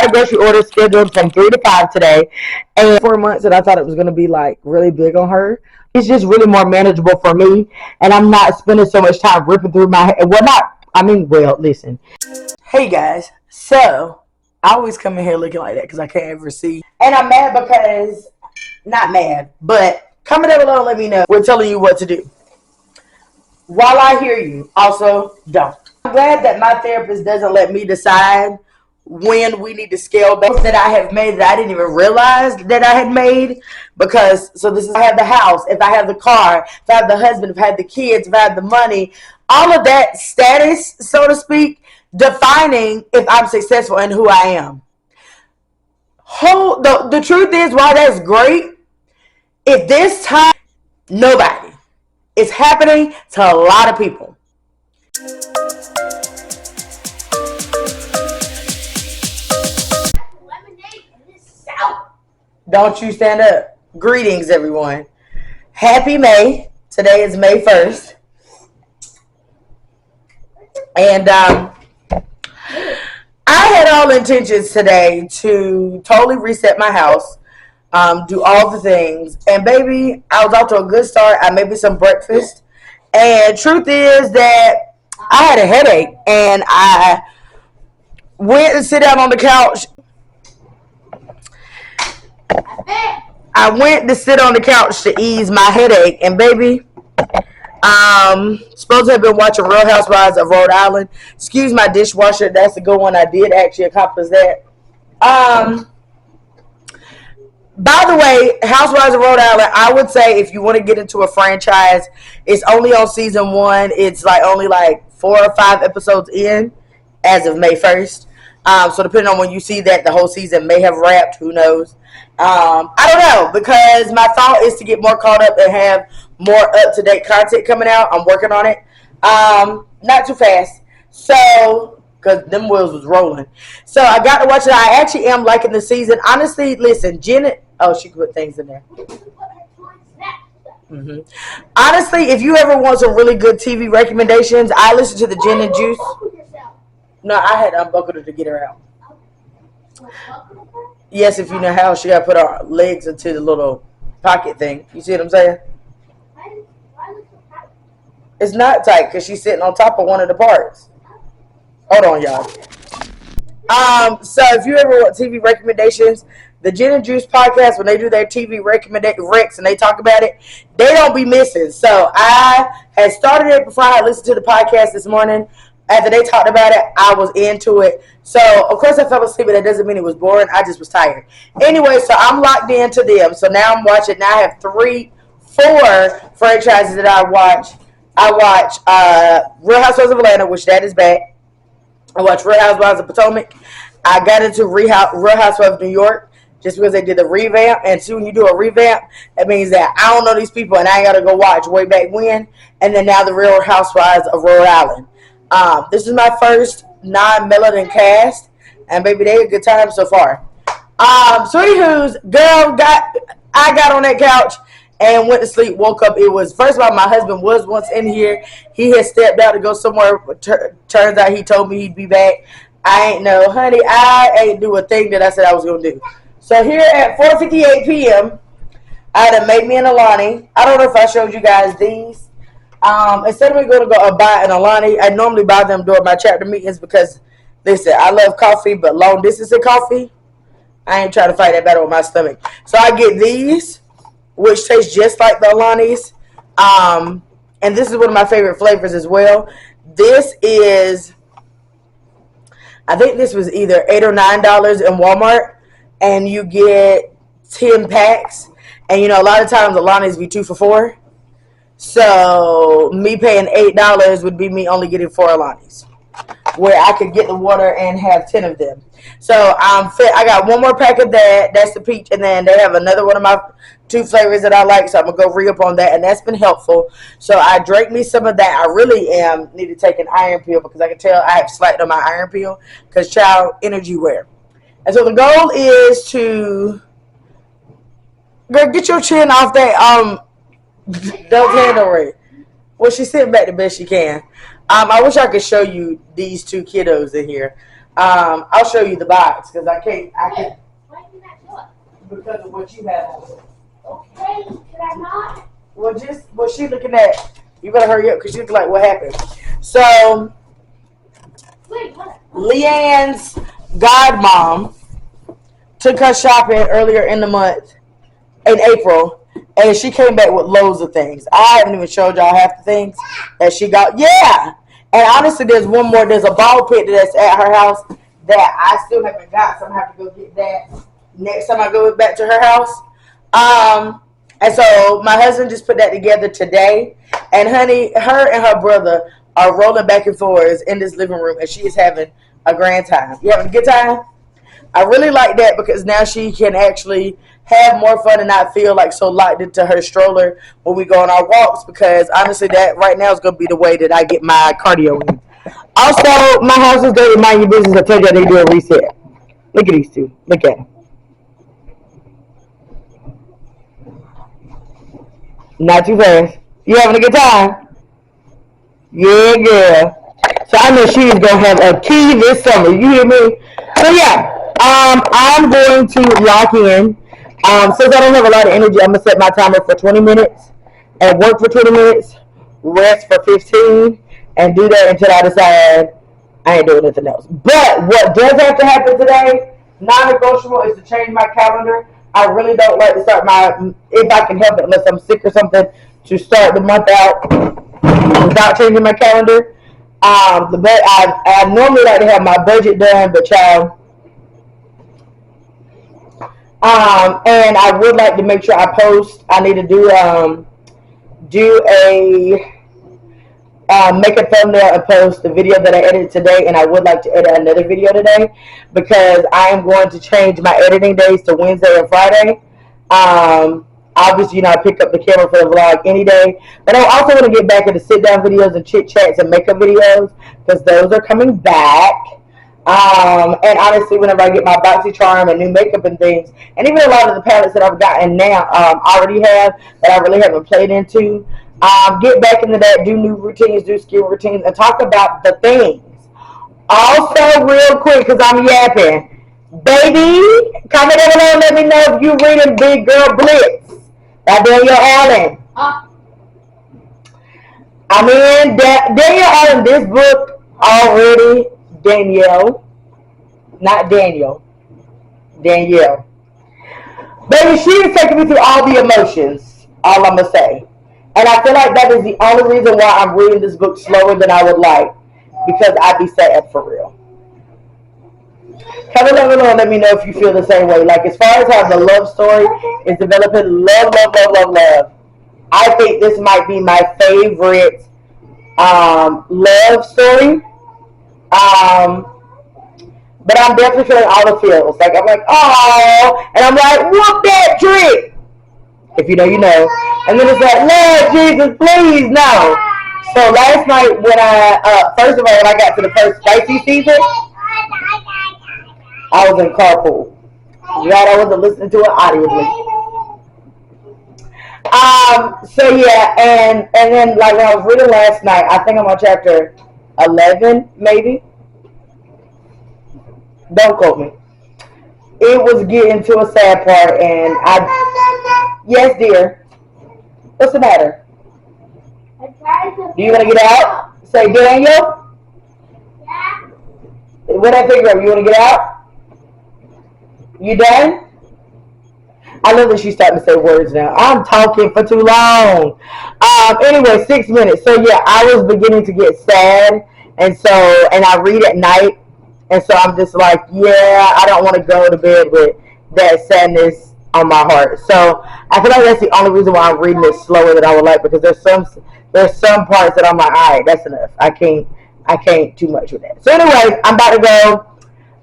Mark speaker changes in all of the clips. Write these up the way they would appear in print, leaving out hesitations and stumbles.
Speaker 1: my grocery order scheduled from 3 to 5 today, and 4 months, and I thought it was going to be like really big on her. It's just really more manageable for me, and I'm not spending so much time ripping through my hair. Well, not, I mean, well, listen. Hey guys, so I always come in here looking like that because I can't ever see. And I'm mad because, not mad, but comment down below and let me know. We're telling you what to do. While I hear you, also don't. I'm glad that my therapist doesn't let me decide when we need to scale back that I have made that I didn't even realize that I had made. Because, so this is, I have the house, if I have the car, if I have the husband, if I have the kids, if I have the money, all of that status, so to speak, defining if I'm successful and who I am. The truth is, while that's great, if this time, nobody. It's happening to a lot of people. Don't you stand up. Greetings, everyone. Happy May. Today is May 1st. And I had all intentions today to totally reset my house, do all the things. And baby, I was off to a good start. I made me some breakfast. And truth is that I had a headache. And I went and sit down on the couch. I went to sit on the couch to ease my headache. And baby, supposed to have been watching Real Housewives of Rhode Island. Excuse my dishwasher. That's a good one. I did actually accomplish that. By the way, Housewives of Rhode Island, I would say if you want to get into a franchise, it's only on season 1. It's like only like 4 or 5 episodes in as of May 1st. So depending on when you see that, the whole season may have wrapped. Who knows? I don't know, because my thought is to get more caught up and have more up-to-date content coming out. I'm working on it. Not too fast. So, because them wheels was rolling. So I got to watch it. I actually am liking the season. Honestly, listen, Jenna. Oh, she could put things in there. Mm-hmm. Honestly, if you ever want some really good TV recommendations, I listen to the Gin and Juice. No, I had unbuckled her to get her out. Yes, if you know how, she got to put her legs into the little pocket thing. You see what I'm saying? It's not tight because she's sitting on top of one of the parts. Hold on, y'all. So if you ever want TV recommendations, the Gin and Juice podcast, when they do their TV recs and they talk about it, they don't be missing. So I had started it before I listened to the podcast this morning. After they talked about it, I was into it. So, of course, I fell asleep, but that doesn't mean it was boring. I just was tired. Anyway, so I'm locked into them. So now I'm watching. Now I have 4 franchises that I watch. I watch Real Housewives of Atlanta, which that is back. I watch Real Housewives of Potomac. I got into Real Housewives of New York just because they did the revamp. And see, when you do a revamp, that means that I don't know these people and I ain't got to go watch way back when. And then now the Real Housewives of Rhode Island. This is my first non-melanin cast, and baby, they had a good time so far. So anywho's, I got on that couch and went to sleep, woke up. It was, first of all, my husband was once in here. He had stepped out to go somewhere. Turns out he told me he'd be back. I ain't know, honey, I ain't do a thing that I said I was going to do. So here at 4:58 p.m., I done made me an Alani. I don't know if I showed you guys these. Instead of me going to go buy an Alani, I normally buy them during my chapter meetings because, listen, I love coffee, but long distance of coffee, I ain't trying to fight that battle with my stomach. So I get these, which taste just like the Alani's. And this is one of my favorite flavors as well. This is, I think this was either $8 or $9 in Walmart, and you get 10 packs. And, you know, a lot of times Alani's be 2 for $4. So me paying $8 would be me only getting 4 Alani's, where I could get the water and have 10 of them. So I got one more pack of that. That's the peach, and then they have another one of my 2 flavors that I like. So I'm gonna go re-up on that, and that's been helpful. So I drank me some of that. I really need to take an iron pill because I can tell I have slacked on my iron pill because child energy wear. And so the goal is to girl, get your chin off that don't handle it. Well, she's sitting back the best she can. I wish I could show you these 2 kiddos in here. I'll show you the box because I can't.
Speaker 2: Why did you not show us?
Speaker 1: Because of what you have.
Speaker 2: Okay, could I not?
Speaker 1: Well, just what she looking at. You better hurry up because she's like, what happened? So,
Speaker 2: Wait, what?
Speaker 1: Leanne's godmom took her shopping earlier in the month, in April, and she came back with loads of things. I haven't even showed y'all half the things that she got. Yeah. And honestly, there's one more. There's a ball pit that's at her house that I still haven't got, so I'm going to have to go get that next time I go back to her house. And so my husband just put that together today. And honey, her and her brother are rolling back and forth in this living room, and she is having a grand time. You having a good time? I really like that because now she can actually have more fun and not feel like so locked into her stroller when we go on our walks, because honestly that right now is going to be the way that I get my cardio in. Also, my house is dirty. Mind your business. I told you they do a reset. Look at these two. Look at them. Not too fast. You having a good time? Yeah, girl. So I know she's gonna have a key this summer. You hear me? So yeah, I'm going to lock in. Since I don't have a lot of energy, I'm gonna set my timer for 20 minutes and work for 20 minutes, rest for 15, and do that until I decide I ain't doing nothing else. But what does have to happen today, non-negotiable, is to change my calendar. I really don't like to start if I can help it, unless I'm sick or something, to start the month out without changing my calendar. I normally like to have my budget done, but child, and I would like to make sure I post. I need to do make a thumbnail and post the video that I edited today, and I would like to edit another video today because I am going to change my editing days to Wednesday and Friday. Obviously, I pick up the camera for the vlog any day, but I also want to get back into sit-down videos and chit-chats and makeup videos because those are coming back. And honestly, whenever I get my BoxyCharm and new makeup and things, and even a lot of the palettes that I've gotten now, already have, that I really haven't played into, get back into that, do new routines, do skill routines, and talk about the things. Also, real quick, because I'm yapping, baby, comment down below and let me know if you reading Big Girl Blitz by Danielle Allen. I'm in Danielle Allen, this book already. Danielle, not Daniel, Danielle. Baby, she is taking me through all the emotions, all I'm going to say. And I feel like that is the only reason why I'm reading this book slower than I would like, because I'd be sad for real. Comment down below and let me know if you feel the same way. Like, as far as how the love story is developing, love. I think this might be my favorite love story. But I'm definitely feeling all the feels. Like, I'm like, oh, and I'm like, whoop that trick. If you know, you know. And then it's like, Lord Jesus, please, no. So last night when first of all, when I got to the first spicy season, I was in carpool. Glad I wasn't listening to it audibly. So yeah, and then like when I was reading last night, I think I'm on chapter 11, maybe. Don't quote me. It was getting to a sad part, and yes, dear. What's the matter? Do you want to get out? Say, Daniel? Yeah. What that figure up? You want to get out? You done? I love that she's starting to say words now. I'm talking for too long. Anyway, 6 minutes. So yeah, I was beginning to get sad, and I read at night, and so I'm just like, yeah, I don't want to go to bed with that sadness on my heart. So I feel like that's the only reason why I'm reading it slower than I would like, because there's some parts that I'm like, all right, that's enough. I can't too much with that. So anyway, I'm about to go.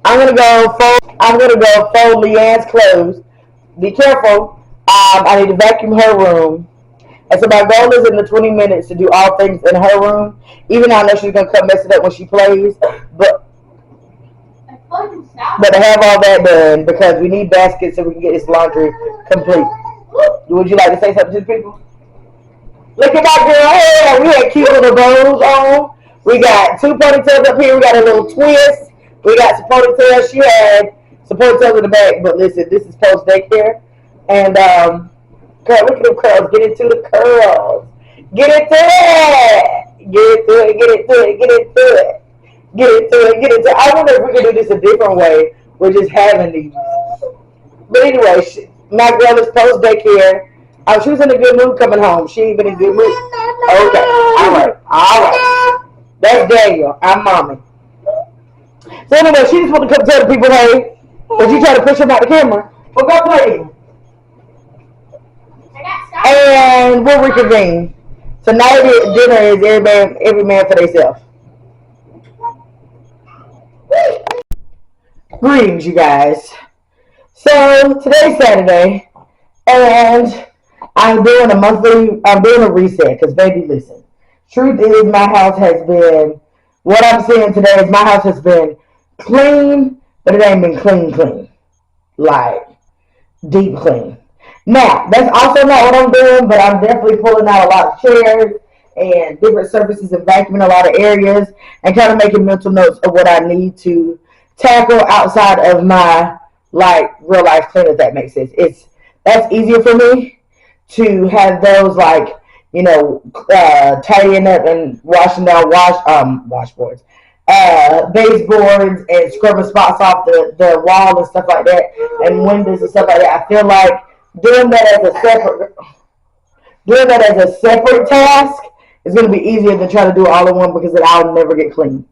Speaker 1: I'm gonna go fold Leanne's clothes. Be careful. I need to vacuum her room. And so my goal is in the 20 minutes to do all things in her room. Even though I know she's gonna come mess it up when she plays, but to have all that done, because we need baskets so we can get this laundry complete. Would you like to say something to the people? Look at my girl hair. We had cute little bows on. We got 2 ponytails up here. We got a little twist. We got some ponytails. She had some ponytails in the back, but listen, this is post daycare. And girl, look at them curls. Get into the curls. Get into it. Get into it. Get into it. Get into it. Get into it. Get into it. I wonder if we can do this a different way. We're just having these. But anyway, my girl is post daycare. She was in a good mood coming home. She ain't been in a good mood. Okay. All right. All right. That's Daniel. I'm mommy. So anyway, she just want to come tell the people, hey, but you try to push him out the camera. Well, go play. And we'll reconvene. Tonight dinner is every man for themselves. Greetings, you guys. So today's Saturday, and I'm doing a reset, because baby, listen. Truth is, my house has been, what I'm seeing today is my house has been clean, but it ain't been clean. Like, deep clean. Now, that's also not what I'm doing, but I'm definitely pulling out a lot of chairs and different surfaces and vacuuming a lot of areas and kind of making mental notes of what I need to tackle outside of my, like, real life clean, if that makes sense. That's easier for me to have those, like, you know, tidying up and washing down washboards, baseboards, and scrubbing spots off the wall and stuff like that, and windows and stuff like that. I feel like doing that as a separate task is going to be easier than trying to do it all in one, because then I'll never get clean.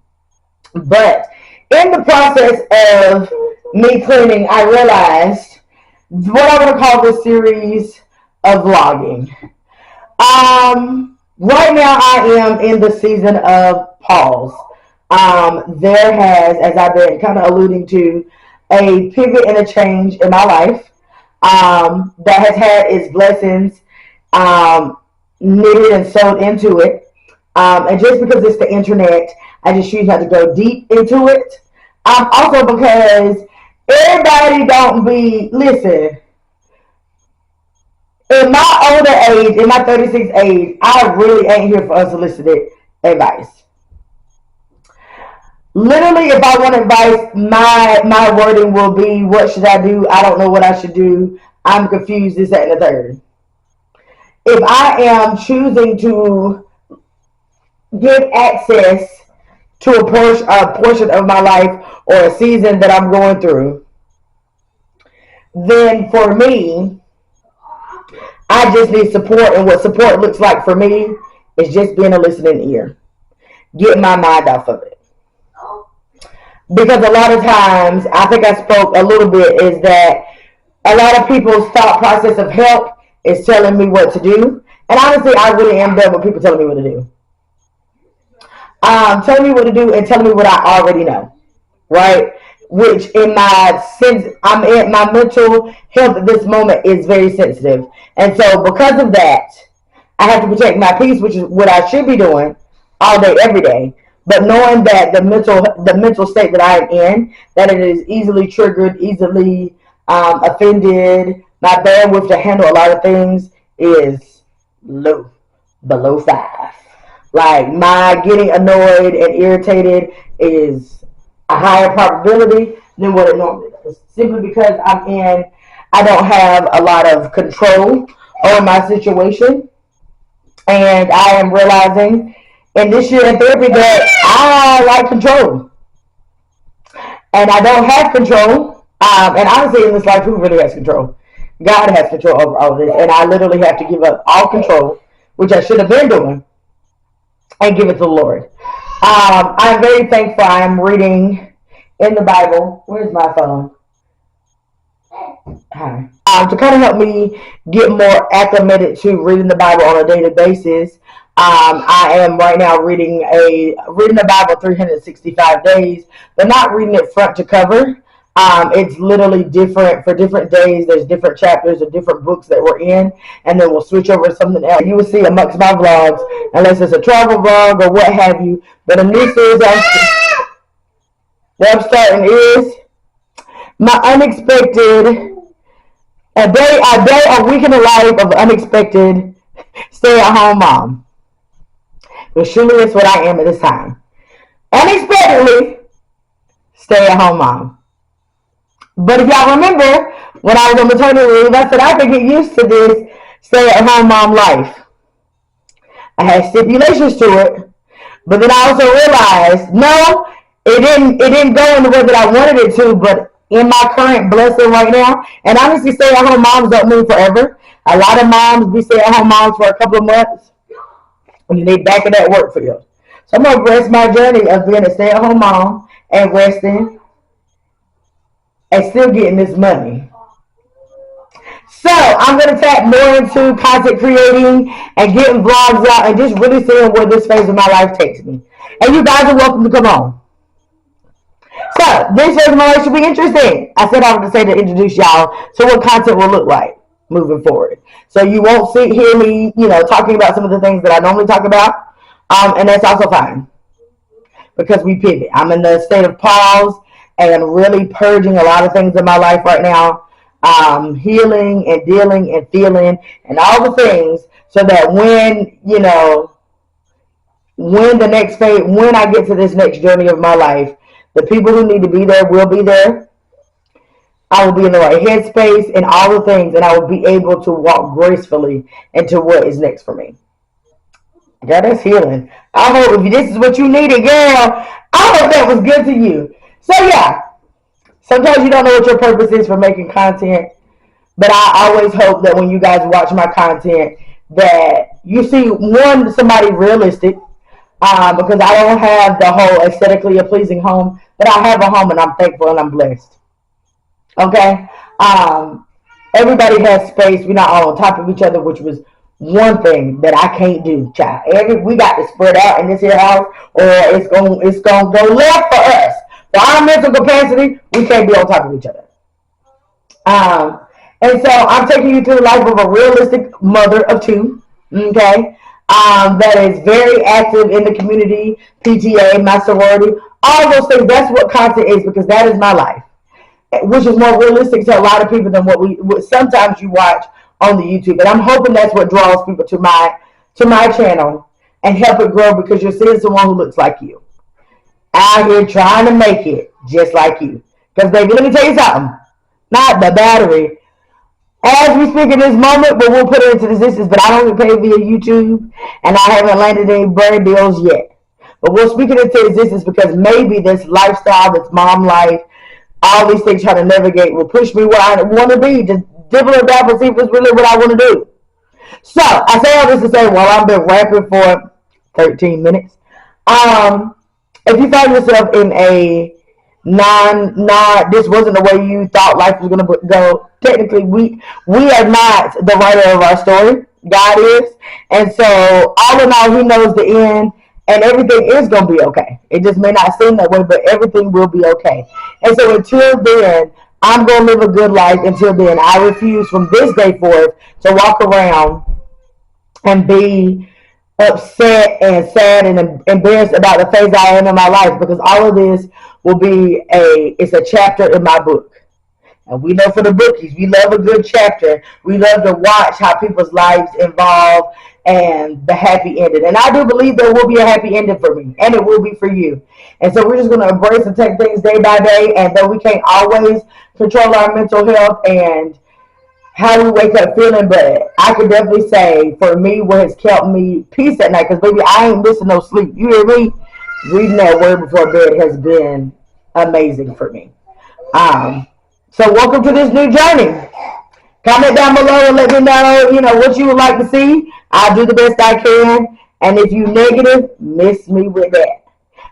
Speaker 1: But in the process of me cleaning, I realized what I want to call this series of vlogging. Right now I am in the season of pause. There has, as I've been kind of alluding to, a pivot and a change in my life that has had its blessings knitted and sewed into it. And just because it's the internet, I just choose not to go deep into it. Also because everybody don't be, listen, in my older age, in my 36 age, I really ain't here for unsolicited advice. Literally, if I want advice, my wording will be, what should I do? I don't know what I should do. I'm confused, this, that, and the third. If I am choosing to give access to a portion of my life or a season that I'm going through, then for me, I just need support, and what support looks like for me is just being a listening ear. Getting my mind off of it. Because a lot of times, I think I spoke a little bit, is that a lot of people's thought process of help is telling me what to do. And honestly, I really am done with people telling me what to do. Telling me what to do and telling me what I already know. Right? Which in my sense, my mental health at this moment is very sensitive. And so because of that, I have to protect my peace, which is what I should be doing all day, every day. But knowing that the mental state that I am in, that it is easily triggered, easily offended, my bandwidth to handle a lot of things is low, below 5. Like, my getting annoyed and irritated is a higher probability than what it normally does. Simply because I don't have a lot of control over my situation. And I am realizing in this year in therapy that I like control. And I don't have control. And honestly, in this life, who really has control? God has control over all of this. And I literally have to give up all control, which I should have been doing, and give it to the Lord. I'm very thankful. I'm reading in the Bible. Where's my phone? Hi. To kind of help me get more acclimated to reading the Bible on a daily basis, I am right now reading the Bible 365 days, but not reading it front to cover. It's literally different for different days. There's different chapters or different books that we're in, and then we'll switch over to something else. You will see amongst my vlogs, unless it's a travel vlog or what have you, but a new series that I'm starting is my unexpected, a week in the life of unexpected stay-at-home mom. But surely that's what I am at this time. Unexpectedly stay-at-home mom. But if y'all remember, when I was on maternity leave, I said I could get used to this stay-at-home mom life. I had stipulations to it, but then I also realized, no, it didn't go in the way that I wanted it to, but in my current blessing right now, and honestly, stay-at-home moms don't mean forever. A lot of moms be stay-at-home moms for a couple of months, and then they back in that work field. So I'm gonna rest my journey of being a stay-at-home mom and resting and still getting this money. So I'm gonna tap more into content creating and getting vlogs out and just really seeing where this phase of my life takes me. And you guys are welcome to come on. So this phase of my life should be interesting. I said I was going to introduce y'all to what content will look like moving forward. So you won't hear me, talking about some of the things that I normally talk about, and that's also fine because we pivot. I'm in the state of pause and really purging a lot of things in my life right now, healing and dealing and feeling and all the things, so that when I get to this next journey of my life, the people who need to be there will be there. I will be in the right headspace and all the things, and I will be able to walk gracefully into what is next for me. Girl, that's healing. I hope if this is what you needed, girl, I hope that was good to you. So yeah, sometimes you don't know what your purpose is for making content, but I always hope that when you guys watch my content, that you see somebody realistic, because I don't have the whole aesthetically a pleasing home, but I have a home and I'm thankful and I'm blessed. Okay? Everybody has space. We're not all on top of each other, which was one thing that I can't do, child. We got to spread out in this here house, or it's gonna go left for us. For our mental capacity, we can't be on top of each other. And so I'm taking you through the life of a realistic mother of two. Okay? That is very active in the community, PTA, my sorority, all those things. That's what content is, because that is my life, which is more realistic to a lot of people than what sometimes you watch on the YouTube. And I'm hoping that's what draws people to my channel and help it grow, because you're seeing someone who looks like you out here trying to make it just like you. Because baby, let me tell you something. Not the battery. As we speak in this moment, but we'll put it into existence, but I don't get paid via YouTube, and I haven't landed any brand deals yet. But we'll speak it into existence, because maybe this lifestyle, this mom life, all these things trying to navigate will push me where I want to be. Just dibble and dabble, see if it's really what I want to do. So, I say all this to say, well, I've been rapping for 13 minutes. If you find yourself in a this wasn't the way you thought life was going to go, technically we are not the writer of our story. God is. And so all in all, he knows the end, and everything is going to be okay. It just may not seem that way, but everything will be okay. And so until then, I'm going to live a good life. Until then, I refuse from this day forth to walk around and be upset and sad and embarrassed about the phase I am in my life, because all of this will be it's a chapter in my book. And we know for the bookies, we love a good chapter. We love to watch how people's lives evolve and the happy ending. And I do believe there will be a happy ending for me, and it will be for you. And so we're just going to embrace and take things day by day. And though we can't always control our mental health and how we wake up feeling, but I can definitely say for me, what has kept me peace at night, because baby, I ain't missing no sleep. You hear me? Reading that word before bed has been amazing for me. So welcome to this new journey. Comment down below and let me know, what you would like to see. I'll do the best I can. And if you negative, miss me with that.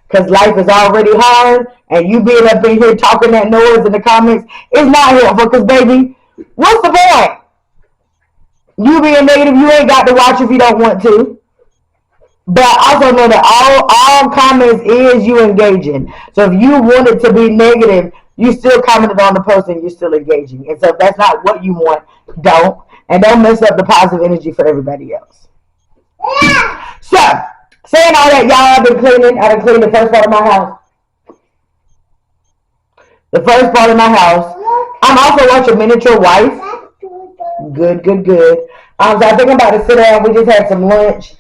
Speaker 1: Because life is already hard, and you being up in here talking that noise in the comments is not helpful, because baby, what's the point? You being negative, you ain't got to watch if you don't want to. But also know that all comments is you engaging. So if you wanted to be negative, you still commented on the post and you're still engaging. And so if that's not what you want, don't. And don't mess up the positive energy for everybody else. So, saying all that, y'all, I've been cleaning. I done cleaned the first part of my house. The first part of my house. I'm also watching Miniature Wife. Good. So I think I'm about to sit down. We just had some lunch.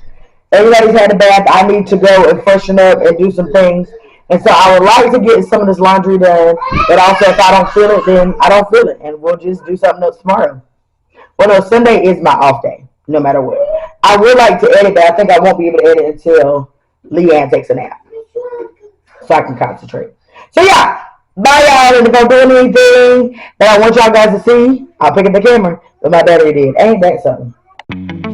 Speaker 1: Everybody's had a bath. I need to go and freshen up and do some things. And so I would like to get some of this laundry done. But also, if I don't feel it, then I don't feel it. And we'll just do something else tomorrow. Well, no, Sunday is my off day, no matter what. I would like to edit, but I think I won't be able to edit until Leanne takes a nap. So I can concentrate. So, yeah. Bye, y'all. And if I'm doing anything that I want y'all guys to see, I'll pick up the camera. But my daddy did. Ain't that something?